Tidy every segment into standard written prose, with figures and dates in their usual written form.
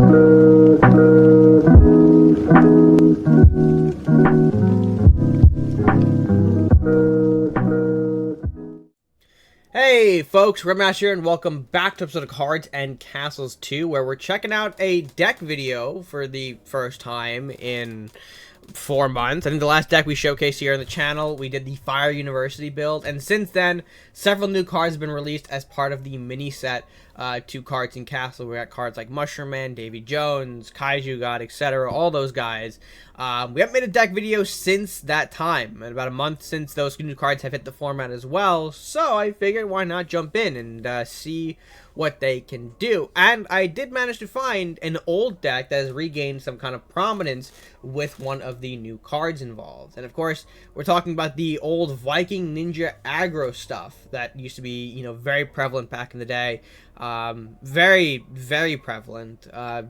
Hey folks, Redmaster here, and welcome back to episode of Cards and Castles 2, where we're checking out a deck video for the first time in 4 months. I think the last deck we showcased here on the channel, we did the Fire University build, and since then, several new cards have been released as part of the mini set to Cards and Castle. We got cards like Mushroom Man, Davy Jones, Kaiju God, etc., all those guys. We haven't made a deck video since that time, and about a month since those new cards have hit the format as well, so I figured why not jump in and see what they can do. And I did manage to find an old deck that has regained some kind of prominence with one of the new cards involved. And of course, we're talking about the old Viking Ninja Aggro stuff that used to be, you know, very prevalent back in the day. Very, very prevalent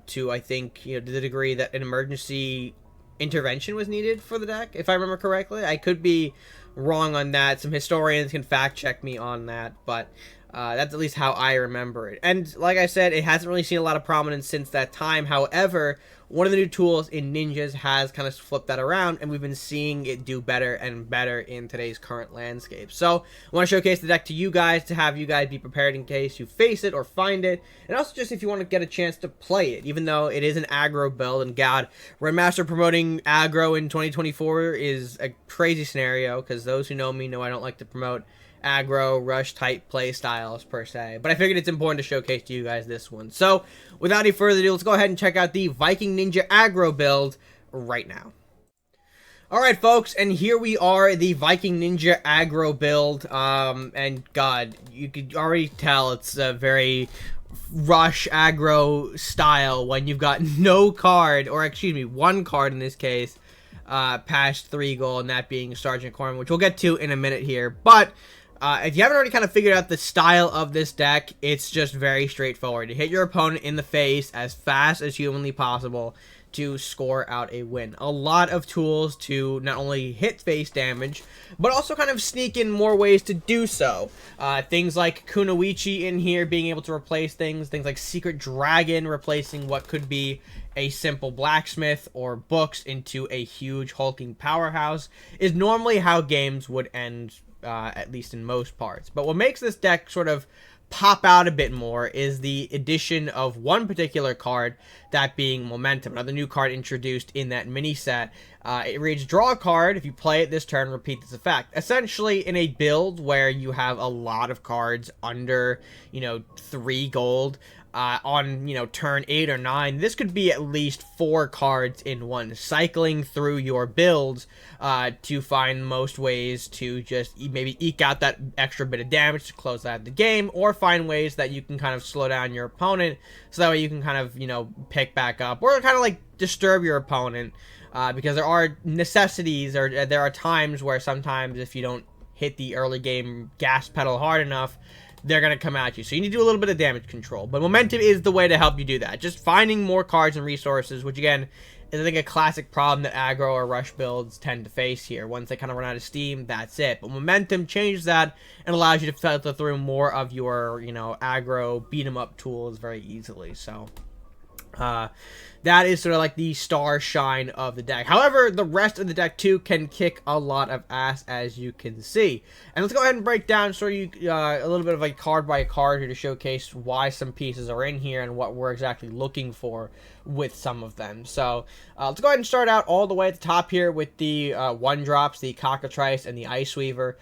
to, I think, you know, to the degree that an emergency intervention was needed for the deck, if I remember correctly. I could be wrong on that. Some historians can fact check me on that, but that's at least how I remember it. And like I said, it hasn't really seen a lot of prominence since that time. However, one of the new tools in Ninjas has kind of flipped that around, and we've been seeing it do better and better in today's current landscape. So I want to showcase the deck to you guys to have you guys be prepared in case you face it or find it, and also just if you want to get a chance to play it, even though it is an aggro build. And God, Redmaster promoting aggro in 2024 is a crazy scenario, because those who know me know I don't like to promote aggro rush type play styles per se, but I figured it's important to showcase to you guys this one. So without any further ado, let's go ahead and check out the Viking Ninja Aggro build right now. Alright folks, and here we are, the Viking Ninja Aggro build, and God, you could already tell it's a very rush aggro style when you've got no card, or excuse me, one card in this case, past 3 gold, and that being Sergeant Corman, which we'll get to in a minute here. But if you haven't already kind of figured out the style of this deck, it's just very straightforward. You hit your opponent in the face as fast as humanly possible to score out a win. A lot of tools to not only hit face damage, but also kind of sneak in more ways to do so. Things like Kunoichi in here being able to replace things like Secret Dragon replacing what could be a simple blacksmith or books into a huge hulking powerhouse is normally how games would end, at least in most parts. But what makes this deck sort of pop out a bit more is the addition of one particular card, that being Momentum, another new card introduced in that mini set. It reads, draw a card. If you play it this turn, repeat this effect. Essentially, in a build where you have a lot of cards under, you know, 3 gold, on, you know, turn 8 or 9, this could be at least 4 cards in one, cycling through your builds to find most ways to just maybe eke out that extra bit of damage to close out the game, or find ways that you can kind of slow down your opponent so that way you can kind of, you know, pick back up, or kind of like disturb your opponent, because there are necessities, or there are times where sometimes if you don't hit the early game gas pedal hard enough, they're going to come at you. So you need to do a little bit of damage control. But Momentum is the way to help you do that. Just finding more cards and resources, which again, is I think a classic problem that aggro or rush builds tend to face here. Once they kind of run out of steam, that's it. But Momentum changes that and allows you to filter through more of your, you know, aggro beat 'em up tools very easily. So that is sort of like the star shine of the deck. However, the rest of the deck too can kick a lot of ass, as you can see. And let's go ahead and break down sort of a little bit of a card by card here to showcase why some pieces are in here and what we're exactly looking for with some of them. So let's go ahead and start out all the way at the top here with the 1-drops, the Cockatrice and the Ice Weaver.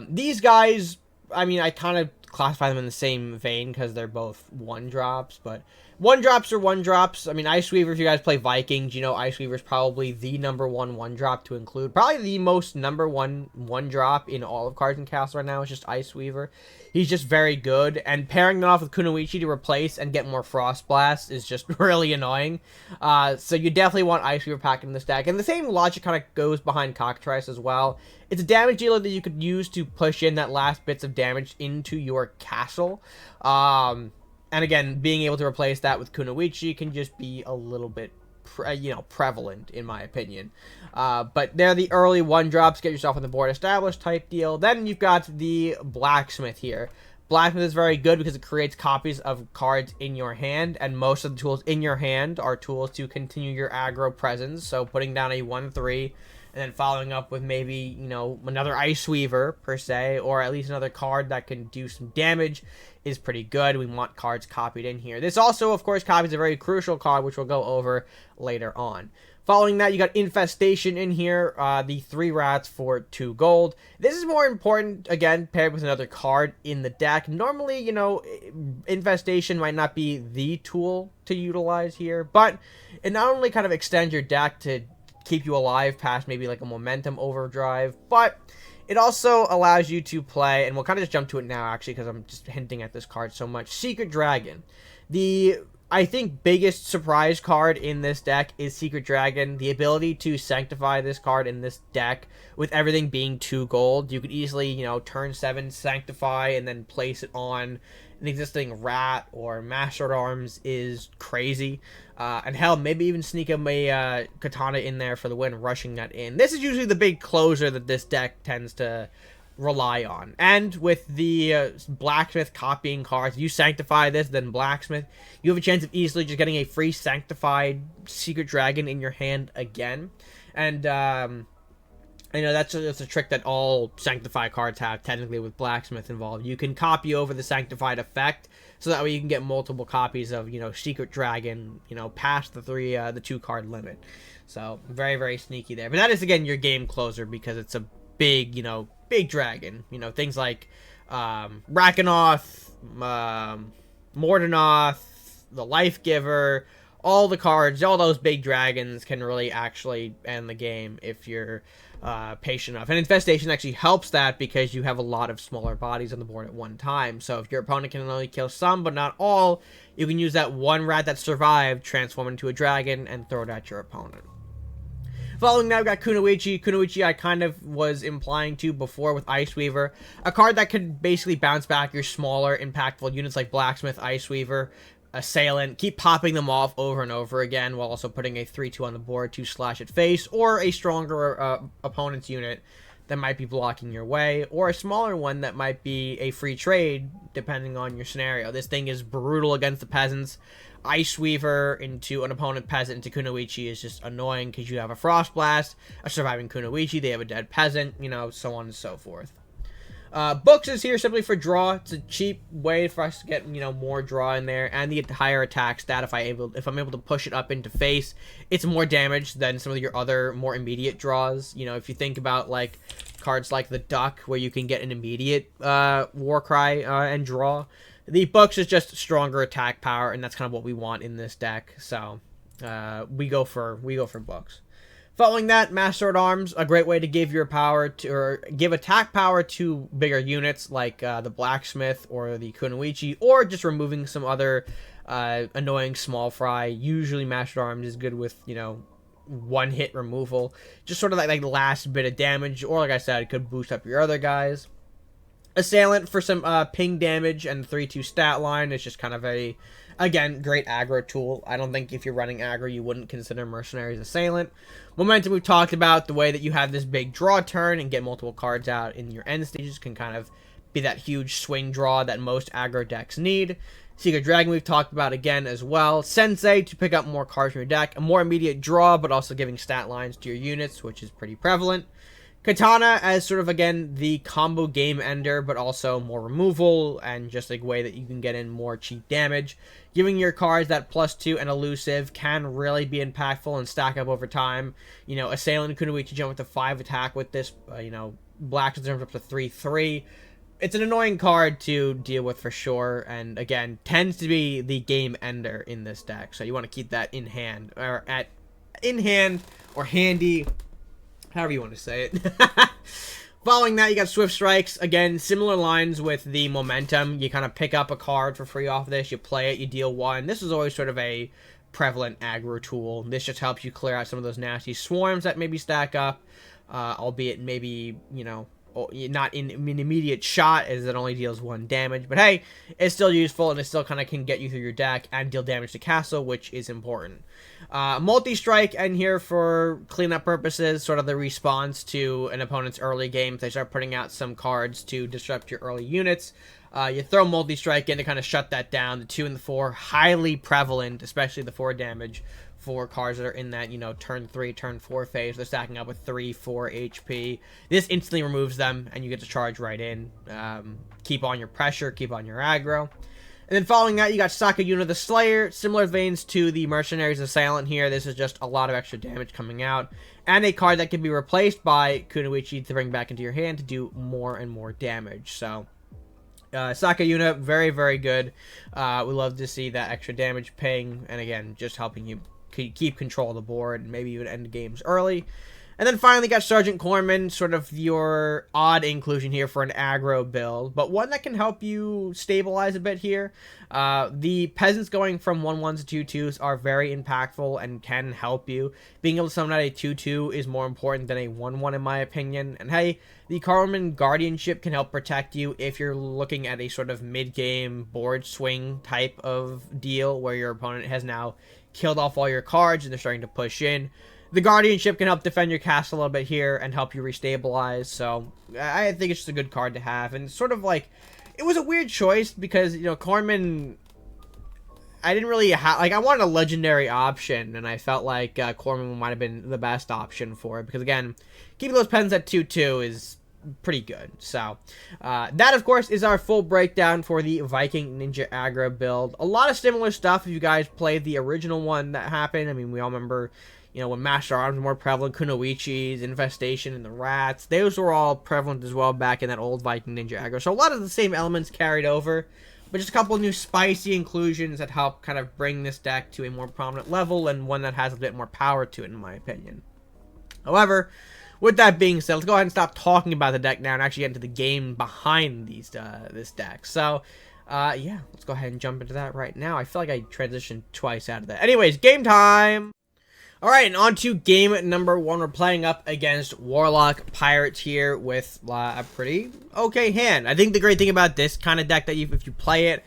These guys, I mean, I kind of classify them in the same vein because they're both 1-drops, but 1-drops are 1-drops. I mean, Ice Weaver, if you guys play Vikings, you know Ice Weaver is probably the number 1-drop to include. Probably the most number 1-drop in all of Cards and Castle right now is just Ice Weaver. He's just very good, and pairing that off with Kunoichi to replace and get more Frost Blast is just really annoying. So you definitely want Ice Weaver packed in this deck. And the same logic kind of goes behind Cockatrice as well. It's a damage dealer that you could use to push in that last bits of damage into your castle. And again, being able to replace that with Kunoichi can just be a little bit, prevalent, in my opinion. But they're the early 1-drops, get yourself on the board established type deal. Then you've got the Blacksmith here. Blacksmith is very good because it creates copies of cards in your hand, and most of the tools in your hand are tools to continue your aggro presence. So putting down a 1/3 and then following up with maybe, you know, another Ice Weaver per se, or at least another card that can do some damage is pretty good. We want cards copied in here. This also, of course, copies a very crucial card, which we'll go over later on. Following that, you got Infestation in here, the 3 rats for 2 gold. This is more important, again, paired with another card in the deck. Normally, you know, Infestation might not be the tool to utilize here, but it not only kind of extends your deck to keep you alive past maybe like a momentum overdrive, but it also allows you to play, and we'll kind of just jump to it now, actually, because I'm just hinting at this card so much. Secret Dragon. The, I think, biggest surprise card in this deck is Secret Dragon. The ability to sanctify this card in this deck with everything being 2 gold. You could easily, you know, turn 7 sanctify and then place it on an existing rat or Master at Arms is crazy. And hell, maybe even sneak a katana in there for the win, rushing that in. This is usually the big closer that this deck tends to rely on. And with the Blacksmith copying cards, you sanctify this, then Blacksmith, you have a chance of easily just getting a free sanctified Secret Dragon in your hand again. And you know, that's a trick that all Sanctify cards have, technically, with Blacksmith involved. You can copy over the Sanctified effect, so that way you can get multiple copies of, you know, Secret Dragon, you know, past the 2 card limit. So, very, very sneaky there. But that is, again, your game closer, because it's a big, you know, big dragon. You know, things like Rakanoth, Mordanoth, the Life Giver, all the cards, all those big dragons can really actually end the game if you're patient enough. And Infestation actually helps that because you have a lot of smaller bodies on the board at one time. So if your opponent can only kill some but not all, you can use that one rat that survived, transform into a dragon, and throw it at your opponent. Following that, we've got Kunoichi. Kunoichi I kind of was implying to before with Ice Weaver. A card that could basically bounce back your smaller, impactful units like Blacksmith, Ice Weaver, Assailant, keep popping them off over and over again while also putting a 3/2 on the board to slash at face, or a stronger opponent's unit that might be blocking your way, or a smaller one that might be a free trade depending on your scenario. This thing is brutal against the peasants. Ice Weaver into an opponent peasant into Kunoichi is just annoying because you have a Frost Blast, a surviving Kunoichi, they have a dead peasant, you know, so on and so forth. Books is here simply for draw. It's a cheap way for us to get, you know, more draw in there, and the higher attack stat. If I'm able to push it up into face, it's more damage than some of your other more immediate draws. You know, if you think about like cards like the Duck, where you can get an immediate Warcry and draw, the Books is just stronger attack power, and that's kind of what we want in this deck. So we go for Books. Following that, Master at Arms, a great way to give your power to, or give attack power to bigger units like the Blacksmith or the Kunoichi, or just removing some other annoying small fry. Usually Master at Arms is good with, you know, one hit removal, just sort of like the last bit of damage, or like I said, it could boost up your other guys. Assailant for some ping damage and 3/2 stat line. It's just kind of a, again, great aggro tool. I don't think if you're running aggro, you wouldn't consider Mercenaries Assailant. Momentum, we've talked about. The way that you have this big draw turn and get multiple cards out in your end stages can kind of be that huge swing draw that most aggro decks need. Secret Dragon, we've talked about again as well. Sensei, to pick up more cards from your deck. A more immediate draw, but also giving stat lines to your units, which is pretty prevalent. Katana as sort of, again, the combo game ender, but also more removal and just a way that you can get in more cheap damage. Giving your cards that +2 and elusive can really be impactful and stack up over time. You know, Assailant Kunoichi jump up to 5 attack with this, you know, Black jump up to 3/3. It's an annoying card to deal with for sure, and again, tends to be the game ender in this deck. So you want to keep that in hand, or handy, however you want to say it. Following that, you got Swift Strikes. Again, similar lines with the Momentum. You kind of pick up a card for free off this. You play it, you deal 1. This is always sort of a prevalent aggro tool. This just helps you clear out some of those nasty swarms that maybe stack up. Albeit maybe, you know, not in an immediate shot, as it only deals 1 damage. But hey, it's still useful, and it still kind of can get you through your deck and deal damage to castle, which is important. Multi-strike in here for cleanup purposes, sort of the response to an opponent's early game. If they start putting out some cards to disrupt your early units. You throw multi-strike in to kind of shut that down. The 2 and the 4, highly prevalent, especially the 4 damage for cards that are in that, you know, turn 3, turn 4 phase. They're stacking up with 3, 4 HP. This instantly removes them, and you get to charge right in. Keep on your pressure, keep on your aggro. And then following that, you got Sakayuna the Slayer. Similar veins to the Mercenaries Assailant here. This is just a lot of extra damage coming out. And a card that can be replaced by Kunoichi to bring back into your hand to do more and more damage. So, Sakayuna, very, very good. We love to see that extra damage ping. And again, just helping you keep control of the board and maybe even end games early. And then finally got Sergeant Corman, sort of your odd inclusion here for an aggro build, but one that can help you stabilize a bit here. The peasants going from 1/1s to 2/2s are very impactful and can help you. Being able to summon out a 2/2 is more important than a 1/1 in my opinion. And hey, the Corman Guardianship can help protect you if you're looking at a sort of mid-game board swing type of deal where your opponent has now killed off all your cards and they're starting to push in. The Guardianship can help defend your castle a little bit here and help you restabilize, so I think it's just a good card to have. And sort of like, it was a weird choice because, you know, Corman, I didn't really have, like, I wanted a legendary option, and I felt like Corman might have been the best option for it, because again, keeping those pens at 2/2 is pretty good. So that of course is our full breakdown for the Viking Ninja Aggro build. A lot of similar stuff if you guys played the original one that happened. I mean, we all remember, you know, when Master Arms were more prevalent, Kunoichi's, Infestation, and the Rats. Those were all prevalent as well back in that old Viking Ninja Aggro. So a lot of the same elements carried over, but just a couple of new spicy inclusions that help kind of bring this deck to a more prominent level and one that has a bit more power to it, in my opinion. However, with that being said, let's go ahead and stop talking about the deck now and actually get into the game behind these this deck. So, yeah, let's go ahead and jump into that right now. I feel like I transitioned twice out of that. Anyways, game time! Alright, and on to game number 1. We're playing up against Warlock Pirates here with a pretty okay hand. I think the great thing about this kind of deck that if you play it,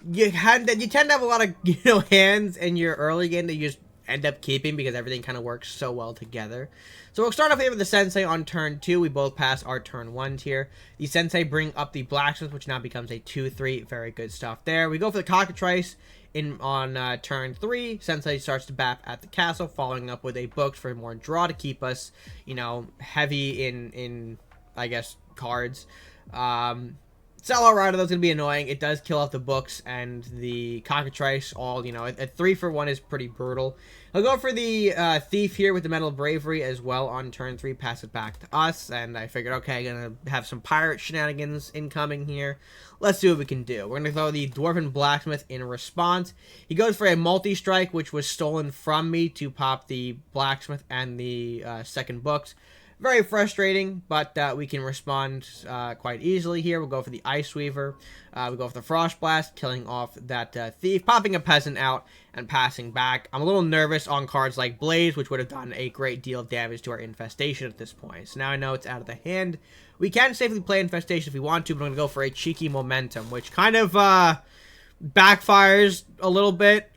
you tend to have a lot of, you know, hands in your early game that you just end up keeping because everything kind of works so well together. So we'll start off here with the Sensei on turn 2. We both pass our turn 1s here. The Sensei bring up the Blacksmith, which now becomes a 2/3. Very good stuff there. We go for the Cockatrice on turn 3. Sensei starts to bap at the castle, following up with a Books for more draw to keep us, you know, heavy in I guess, cards. Cellar Rider, that's going to be annoying. It does kill off the Books and the Cockatrice. All, you know, a 3-for-1 is pretty brutal. I'll go for the Thief here with the Metal Bravery as well on turn 3. Pass it back to us. And I figured, okay, going to have some pirate shenanigans incoming here. Let's see what we can do. We're going to throw the Dwarven Blacksmith in response. He goes for a multi-strike, which was stolen from me to pop the Blacksmith and the second Books. Very frustrating, but we can respond quite easily here. We'll go for the Ice Weaver. We go for the Frost Blast, killing off that Thief, popping a Peasant out, and passing back. I'm a little nervous on cards like Blaze, which would have done a great deal of damage to our Infestation at this point. So now I know it's out of the hand. We can safely play Infestation if we want to, but I'm going to go for a cheeky Momentum, which kind of backfires a little bit.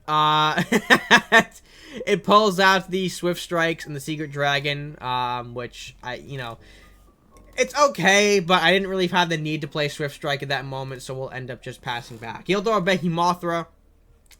It pulls out the Swift Strikes and the Secret Dragon, which, you know, it's okay, but I didn't really have the need to play Swift Strike at that moment, so we'll end up just passing back. He'll throw a Behemothra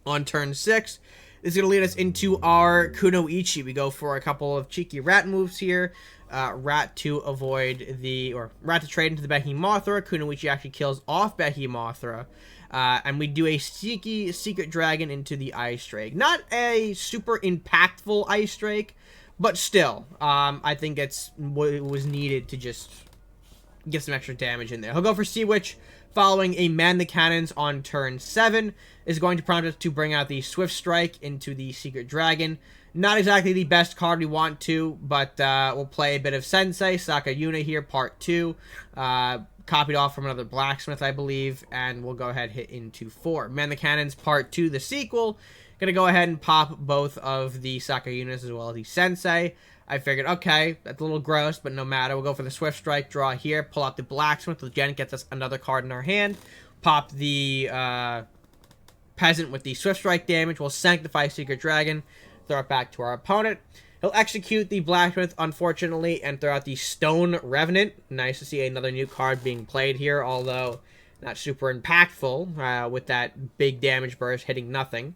on turn 6. This is going to lead us into our Kunoichi. We go for a couple of cheeky rat moves here. Rat to avoid the, or rat to trade into the Behemothra. Kunoichi actually kills off Behemothra. And we do a sneaky Secret Dragon into the Ice Drake. Not a super impactful Ice Drake, but still, I think it's what was needed to just get some extra damage in there. He'll go for Sea Witch, following a Man the Cannons on turn 7. Is going to prompt us to bring out the Swift Strike into the Secret Dragon. Not exactly the best card we want to, but we'll play a bit of Sensei, Sakayuna here, part 2. Copied off from another Blacksmith, I believe, and we'll go ahead and hit into 4. Man the Cannons Part 2, the sequel. Gonna go ahead and pop both of the Sakayunas as well as the Sensei. I figured, okay, that's a little gross, but no matter. We'll go for the Swift Strike, draw here, pull out the Blacksmith, which again gets us another card in our hand. Pop the Peasant with the Swift Strike damage. We'll Sanctify Secret Dragon, throw it back to our opponent. He'll execute the Blacksmith, unfortunately, and throw out the Stone Revenant. Nice to see another new card being played here, although not super impactful with that big damage burst hitting nothing.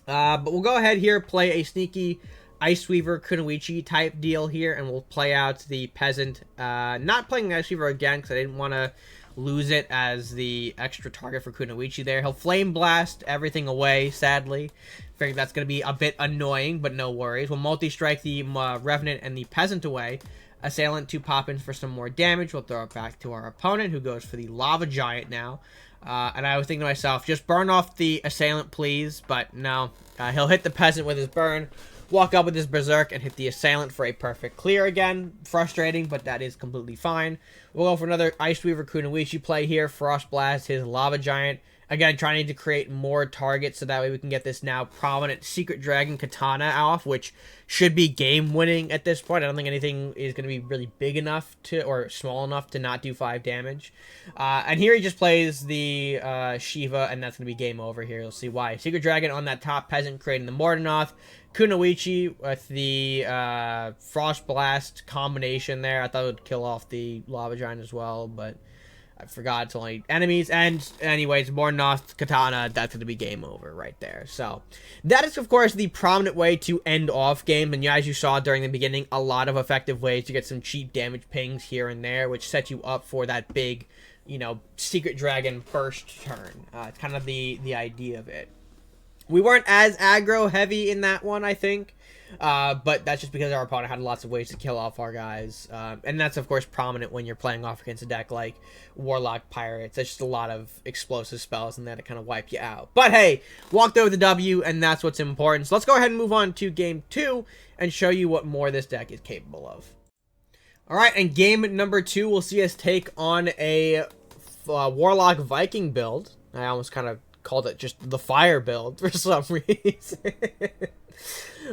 But we'll go ahead here, play a sneaky Ice Weaver Kunoichi type deal here, and we'll play out the Peasant. Not playing Ice Weaver again because I didn't want to lose it as the extra target for Kunoichi there. He'll Flame Blast everything away, sadly. Figured that's going to be a bit annoying, but no worries. We'll multi-strike the Revenant and the Peasant away. Assailant to pop in for some more damage. We'll throw it back to our opponent, who goes for the Lava Giant now. And I was thinking to myself, just burn off the Assailant, please. But no, he'll hit the Peasant with his burn, walk up with his Berserk, and hit the Assailant for a perfect clear again. Frustrating, but that is completely fine. We'll go for another Ice Weaver Kunoichi play here. Frost Blast his Lava Giant. Again, trying to create more targets so that way we can get this now prominent Secret Dragon Katana off, which should be game-winning at this point. I don't think anything is going to be really big enough to, or small enough to not do 5 damage. And here he just plays the Shiva, and that's going to be game over here. You'll see why. Secret Dragon on that top Peasant, creating the Mordennoth. Kunoichi with the Frost Blast combination there. I thought it would kill off the Lava Giant as well, but I forgot it's only enemies. And anyways, Mordennoth Katana, that's going to be game over right there. So that is, of course, the prominent way to end off games. And as you saw during the beginning, a lot of effective ways to get some cheap damage pings here and there, which set you up for that big, you know, Secret Dragon burst turn. It's kind of the idea of it. We weren't as aggro heavy in that one, I think. But that's just because our opponent had lots of ways to kill off our guys. And that's, of course, prominent when you're playing off against a deck like Warlock Pirates. There's just a lot of explosive spells and that to kind of wipe you out. But hey, walked over the W, and that's what's important. So let's go ahead and move on to game 2 and show you what more this deck is capable of. Alright, and game number 2 will see us take on a Warlock Viking build. I almost kind of called it just the fire build for some reason.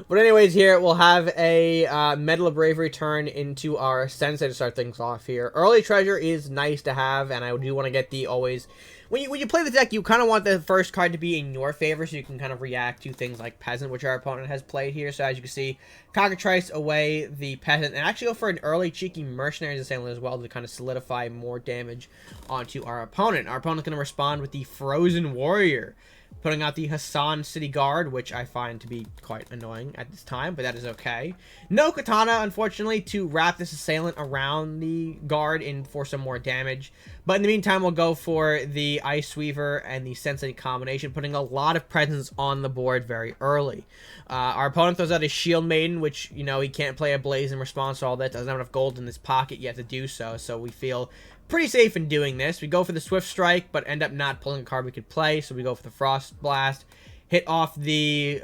But anyways, here we'll have a Medal of Bravery turn into our Sensei to start things off here. Early Treasure is nice to have, and I do want to get the always... When you play the deck, you kind of want the first card to be in your favor so you can kind of react to things like Peasant, which our opponent has played here. So as you can see, Cockatrice away the Peasant, and actually go for an early cheeky Mercenaries Assailant as well to kind of solidify more damage onto our opponent. Our opponent's going to respond with the Frozen Warrior, putting out the Hassan City Guard, which I find to be quite annoying at this time, but that is okay. No Katana, unfortunately, to wrap this Assailant around the Guard in for some more damage. But in the meantime, we'll go for the Ice Weaver and the Sensei combination, putting a lot of presence on the board very early. Our opponent throws out a Shield Maiden, which, you know, he can't play a Blaze in response to all that. Doesn't have enough gold in his pocket yet to do so, so we feel pretty safe in doing this. We go for the Swift Strike, but end up not pulling a card we could play, so we go for the Frost Blast, hit off the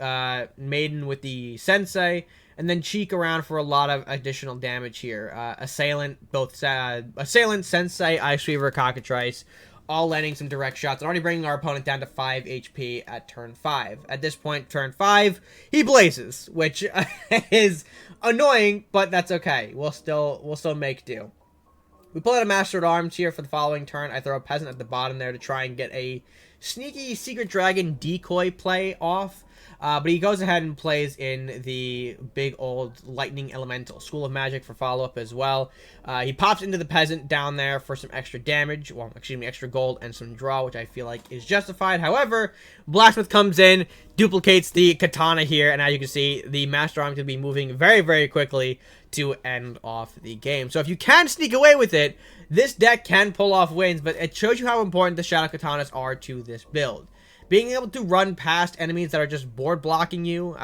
Maiden with the Sensei, and then cheek around for a lot of additional damage here. Assailant, both Assailant, Sensei, Ice Weaver, Cockatrice, all landing some direct shots, and already bringing our opponent down to 5 HP at turn 5. At this point, turn 5, he blazes, which is annoying, but that's okay. We'll still make do. We pull out a Master at Arms here for the following turn. I throw a Peasant at the bottom there to try and get a sneaky Secret Dragon decoy play off. But he goes ahead and plays in the big old Lightning Elemental. School of Magic for follow-up as well. He pops into the Peasant down there for some extra damage. Well, excuse me, extra gold and some draw, which I feel like is justified. However, Blacksmith comes in, duplicates the Katana here, and as you can see, the Master Arm can be moving very, very quickly to end off the game. So if you can sneak away with it, this deck can pull off wins, but it shows you how important the Shadow Katanas are to this build. Being able to run past enemies that are just board blocking you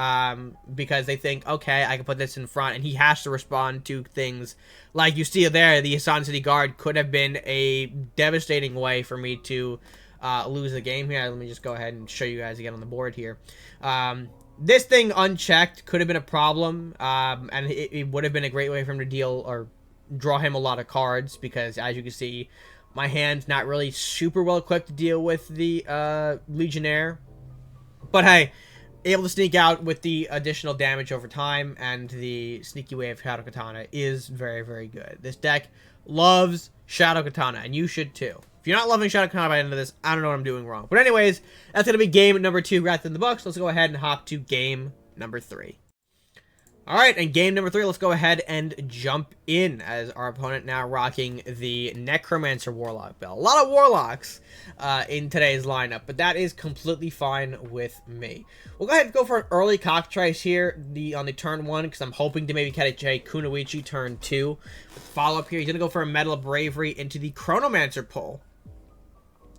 because they think, okay, I can put this in front, and he has to respond to things like you see there. The Hassan City Guard could have been a devastating way for me to lose the game here. Let me just go ahead and show you guys again on the board here. This thing unchecked could have been a problem, and it would have been a great way for him to deal or draw him a lot of cards because, as you can see, my hand's not really super well equipped to deal with the Legionnaire. But hey, able to sneak out with the additional damage over time, and the sneaky way of Shadow Katana is very, very good. This deck loves Shadow Katana, and you should too. If you're not loving Shadow Katana by the end of this, I don't know what I'm doing wrong. But anyways, that's going to be game number 2 wrapped in the books. Let's go ahead and hop to game number 3. All right, and game number 3, let's go ahead and jump in as our opponent now rocking the Necromancer Warlock build. A lot of Warlocks in today's lineup, but that is completely fine with me. We'll go ahead and go for an early Cockatrice here on the turn 1, because I'm hoping to maybe catch a Kunoichi turn 2. Follow-up here, he's going to go for a Metal of Bravery into the Chronomancer pull,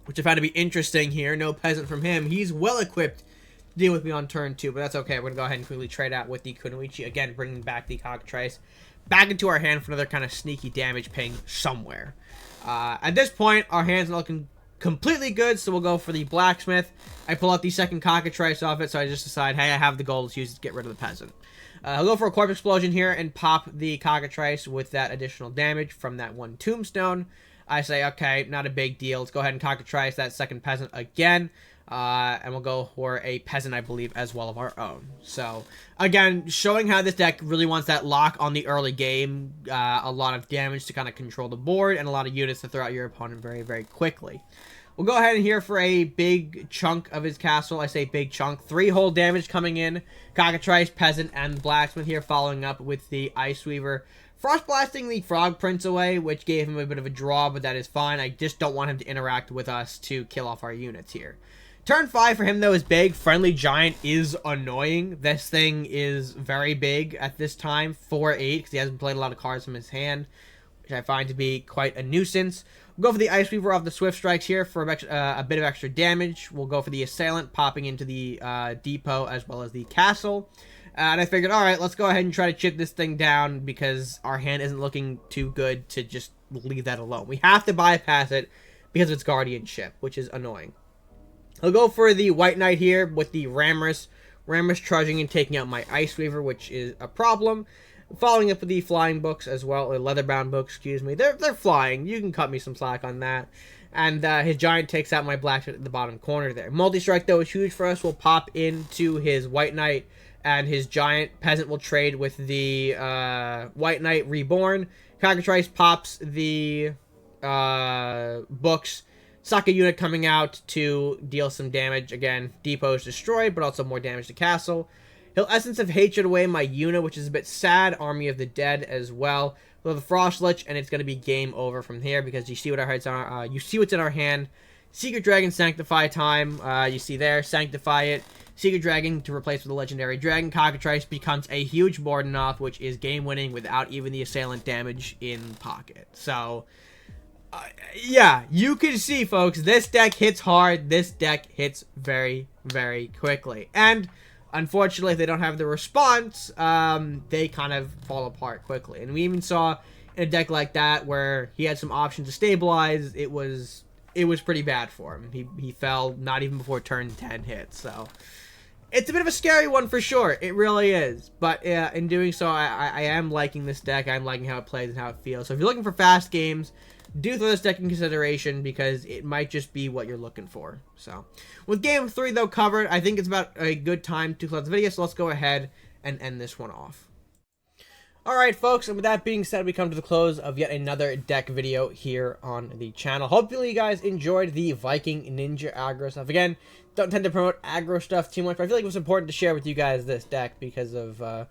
which I found to be interesting here. No Peasant from him. He's well-equipped deal with me on turn 2, but that's okay. We're going to go ahead and quickly trade out with the Kunoichi. Again, bringing back the Cockatrice back into our hand for another kind of sneaky damage ping somewhere. At this point, our hand's not looking completely good, so we'll go for the Blacksmith. I pull out the second Cockatrice off it, so I just decide, hey, I have the gold. Let's use it to get rid of the Peasant. I'll go for a Corpse Explosion here and pop the Cockatrice with that additional damage from that one Tombstone. I say, okay, not a big deal. Let's go ahead and Cockatrice that second Peasant again. And we'll go for a Peasant, I believe, as well of our own. So, again, showing how this deck really wants that lock on the early game. A lot of damage to kind of control the board, and a lot of units to throw out your opponent very, very quickly. We'll go ahead and here for a big chunk of his castle. I say big chunk. 3 whole damage coming in. Cockatrice, Peasant, and Blacksmith here following up with the Ice Weaver. Frost blasting the Frog Prince away, which gave him a bit of a draw, but that is fine. I just don't want him to interact with us to kill off our units here. Turn 5 for him, though, is big. Friendly Giant is annoying. This thing is very big at this time. 4-8, because he hasn't played a lot of cards from his hand, which I find to be quite a nuisance. We'll go for the Ice Weaver off the Swift Strikes here for a bit of extra damage. We'll go for the Assailant, popping into the depot as well as the castle. And I figured, alright, let's go ahead and try to chip this thing down, because our hand isn't looking too good to just leave that alone. We have to bypass it because of its guardianship, which is annoying. I'll go for the White Knight here with the Ramrus. Ramrus charging and taking out my Ice Weaver, which is a problem. Following up with the Flying Books as well, or Leatherbound Books, excuse me. They're flying. You can cut me some slack on that. And his Giant takes out my Black at the bottom corner there. Multi-Strike, though, is huge for us. We'll pop into his White Knight, and his Giant. Peasant will trade with the White Knight Reborn. Cockatrice pops the books. Suck a unit coming out to deal some damage. Again, depot is destroyed, but also more damage to castle. He'll Essence of Hatred away my unit, which is a bit sad. Army of the Dead as well. We'll have the Frost Lich, and it's going to be game over from here, because you see what our heads are. You see what's in our hand. Secret Dragon Sanctify time. You see there, Sanctify it. Secret Dragon to replace with a Legendary Dragon. Cockatrice becomes a huge board enough, which is game winning without even the Assailant damage in pocket. So yeah, you can see, folks, this deck hits hard. This deck hits very, very quickly. And unfortunately, if they don't have the response, they kind of fall apart quickly. And we even saw in a deck like that where he had some options to stabilize, it was pretty bad for him. He fell not even before turn 10 hit. So it's a bit of a scary one for sure. It really is. But in doing so, I am liking this deck. I'm liking how it plays and how it feels. So if you're looking for fast games, do throw this deck in consideration, because it might just be what you're looking for. So, with game 3, though, covered, I think it's about a good time to close the video, so let's go ahead and end this one off. Alright, folks, and with that being said, we come to the close of yet another deck video here on the channel. Hopefully you guys enjoyed the Viking Ninja aggro stuff. Again, don't tend to promote aggro stuff too much, but I feel like it was important to share with you guys this deck because of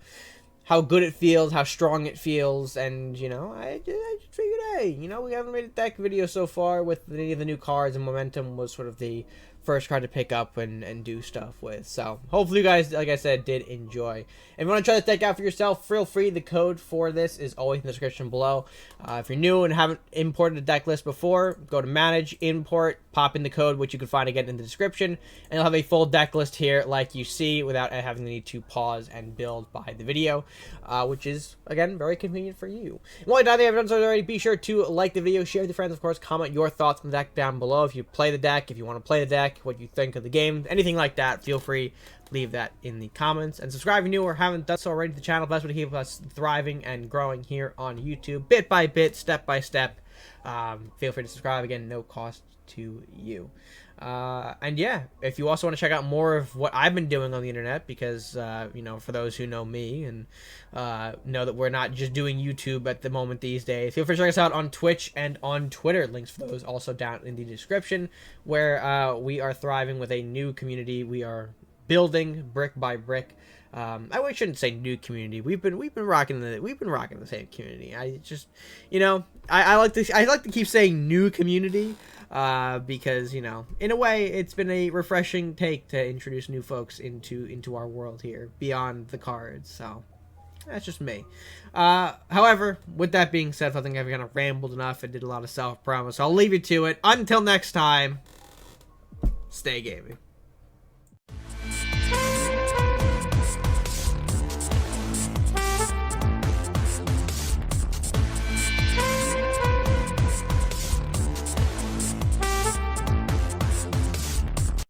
how good it feels, how strong it feels, and, you know, I just figured, hey, you know, we haven't made a deck video so far with any of the new cards, and Momentum was sort of the first card to pick up and do stuff with. So, hopefully you guys, like I said, did enjoy. If you want to try this deck out for yourself, feel free. The code for this is always in the description below. If you're new and haven't imported a deck list before, go to Manage, Import, pop in the code, which you can find again in the description, and you'll have a full deck list here like you see without having the need to pause and build behind the video, which is, again, very convenient for you. And while you're not done so already, be sure to like the video, share with your friends, of course, comment your thoughts on the deck down below. If you play the deck, if you want to play the deck, what you think of the game, anything like that, feel free, leave that in the comments. And subscribe if you're new or haven't done so already to the channel. Best way to keep us thriving and growing here on YouTube, bit by bit, step by step. Feel free to subscribe, again, no cost to you. And yeah, if you also want to check out more of what I've been doing on the internet, because you know, for those who know me and know that we're not just doing YouTube at the moment these days, feel free to check us out on Twitch and on Twitter. Links for those also down in the description, where we are thriving with a new community. We are building brick by brick. I shouldn't say new community. We've been rocking the same community. I just, you know, I like to keep saying new community, because, you know, in a way it's been a refreshing take to introduce new folks into our world here beyond the cards. So that's just me. However, with that being said, I think I've kind of rambled enough and did a lot of self-promo, so I'll leave you to it. Until next time, stay gaming.